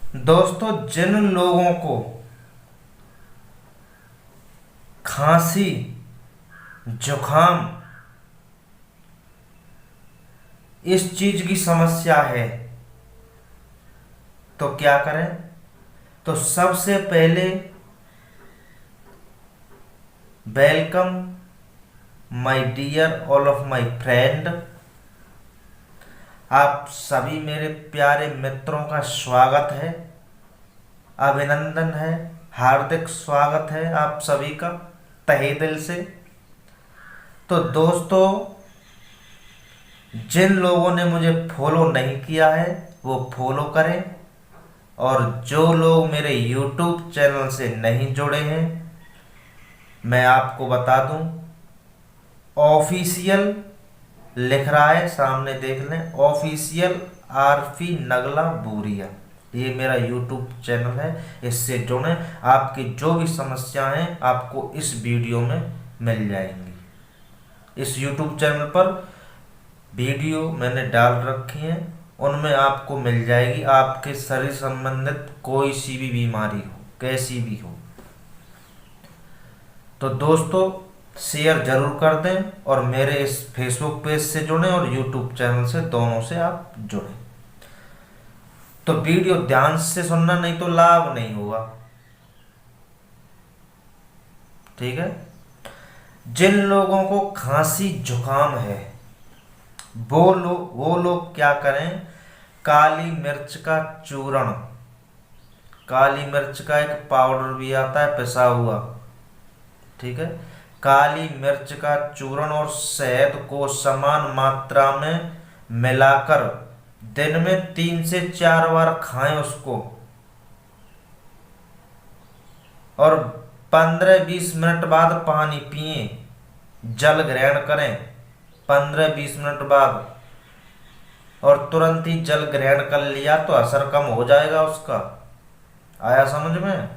दोस्तों, जिन लोगों को खांसी, जुखाम इस चीज की समस्या है तो क्या करें। तो सबसे पहले welcome my dear all of my friend. आप सभी मेरे प्यारे मित्रों का स्वागत है, अभिनंदन है, हार्दिक स्वागत है आप सभी का तहे दिल से। तो दोस्तों, जिन लोगों ने मुझे फॉलो नहीं किया है वो फॉलो करें, और जो लोग मेरे YouTube चैनल से नहीं जुड़े हैं, मैं आपको बता दूं, ऑफिशियल लिख रहा है सामने, देख लें, ऑफिशियल आरपी नगला बूरिया, ये मेरा यूट्यूब चैनल है। इससे जुड़ें, आपकी जो भी समस्याएं हैं आपको इस वीडियो में मिल जाएंगी। इस यूट्यूब चैनल पर वीडियो मैंने डाल रखी हैं, उनमें आपको मिल जाएगी। आपके शरीर संबंधित कोई सी भी बीमारी हो, कैसी भी हो, तो दोस्तों शेयर जरूर कर दें, और मेरे इस फेसबुक पेज से जुड़ें और यूट्यूब चैनल से, दोनों से आप जुड़ें। तो वीडियो ध्यान से सुनना, नहीं तो लाभ नहीं होगा, ठीक है। जिन लोगों को खांसी जुकाम है वो लोग क्या करें, काली मिर्च का चूर्ण, काली मिर्च का एक पाउडर भी आता है पिसा हुआ, ठीक है, काली मिर्च का चूर्ण और शहद को समान मात्रा में मिलाकर दिन में 3 से 4 बार खाएं उसको, और 15-20 मिनट बाद पानी पिए, जल ग्रहण करें 15-20 मिनट बाद, और तुरंत ही जल ग्रहण कर लिया तो असर कम हो जाएगा उसका। आया समझ में।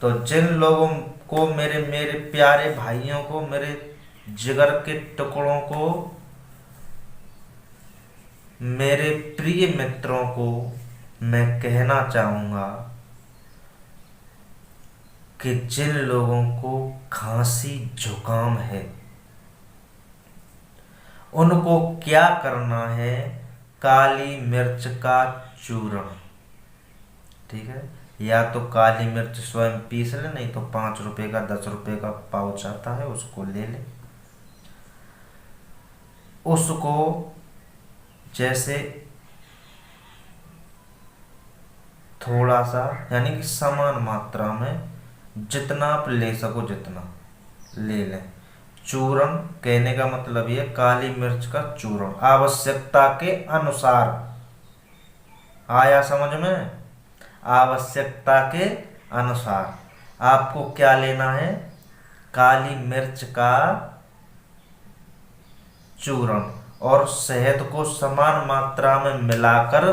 तो जिन लोगों को, मेरे मेरे प्यारे भाइयों को, मेरे जिगर के टुकड़ों को, मेरे प्रिय मित्रों को मैं कहना चाहूँगा कि जिन लोगों को खांसी जुकाम है उनको क्या करना है, काली मिर्च का चूर्ण, ठीक है, या तो काली मिर्च स्वयं पीस ले, नहीं तो 5 रुपए का 10 रुपए का पाउच आता है उसको ले ले। उसको जैसे थोड़ा सा, यानी कि समान मात्रा में, जितना आप ले सको जितना ले लें। चूर्ण कहने का मतलब ये, काली मिर्च का चूर्ण आवश्यकता के अनुसार। आया समझ में। आवश्यकता के अनुसार आपको क्या लेना है, काली मिर्च का चूर्ण और शहद को समान मात्रा में मिलाकर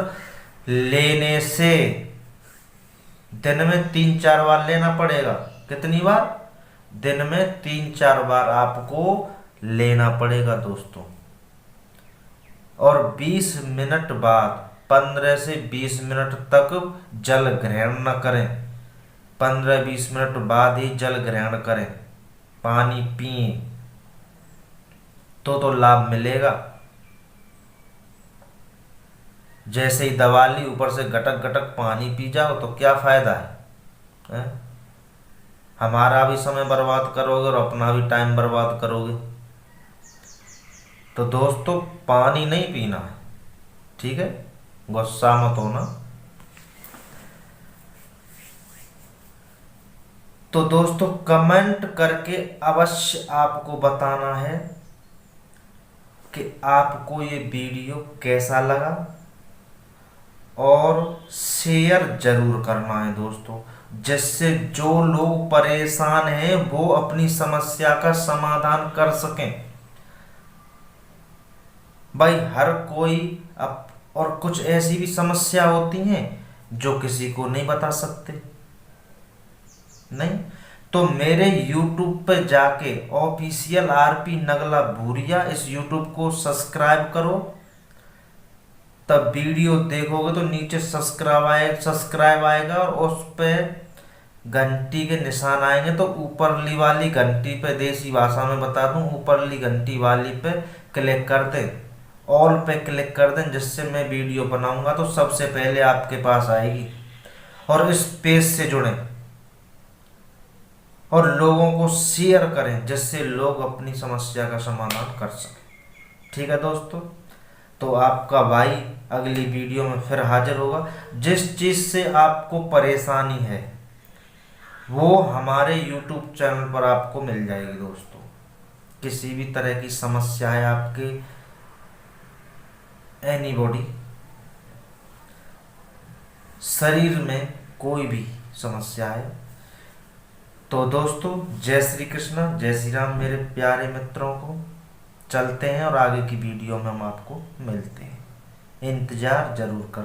लेने से दिन में 3-4 बार लेना पड़ेगा। कितनी बार? दिन में 3-4 बार आपको लेना पड़ेगा दोस्तों। और 20 मिनट बाद, 15 से 20 मिनट तक जल ग्रहण न करें, 15-20 मिनट बाद ही जल ग्रहण करें, पानी पिए तो लाभ मिलेगा। जैसे ही दवा ली, ऊपर से गटक गटक पानी पी जाओ तो क्या फायदा है? हमारा भी समय बर्बाद करोगे और अपना भी टाइम बर्बाद करोगे। तो दोस्तों, पानी नहीं पीना है, ठीक है, गुस्सा मत होना। तो दोस्तों, कमेंट करके अवश्य आपको बताना है कि आपको ये वीडियो कैसा लगा, और शेयर जरूर करना है दोस्तों, जिससे जो लोग परेशान हैं वो अपनी समस्या का समाधान कर सकें। भाई हर कोई और कुछ ऐसी भी समस्या होती हैं जो किसी को नहीं बता सकते, नहीं, तो मेरे YouTube पे जाके ऑफिशियल आरपी नगला बूरिया, इस YouTube को सब्सक्राइब करो, तब वीडियो देखोगे तो नीचे सब्सक्राइब आएगा और उस पे घंटी के निशान आएंगे, तो ऊपरली वाली घंटी पे, देसी भाषा में बता दूं, ऊपरली घंटी वाली पे क्लिक कर दें, ऑल पे क्लिक कर दें, जिससे मैं वीडियो बनाऊंगा तो सबसे पहले आपके पास आएगी। और इस पेज से जुड़ें और लोगों को शेयर करें, जिससे लोग अपनी समस्या का समाधान कर सकें। ठीक है दोस्तों, तो आपका भाई अगली वीडियो में फिर हाजिर होगा। जिस चीज़ से आपको परेशानी है वो हमारे YouTube चैनल पर आपको मिल जाएगी दोस्तों। किसी भी तरह की समस्या है आपके, एनीबॉडी, शरीर में कोई भी समस्या है, तो दोस्तों जय श्री कृष्ण, जय श्री राम मेरे प्यारे मित्रों को। चलते हैं और आगे की वीडियो में हम आपको मिलते हैं, इंतज़ार जरूर करना।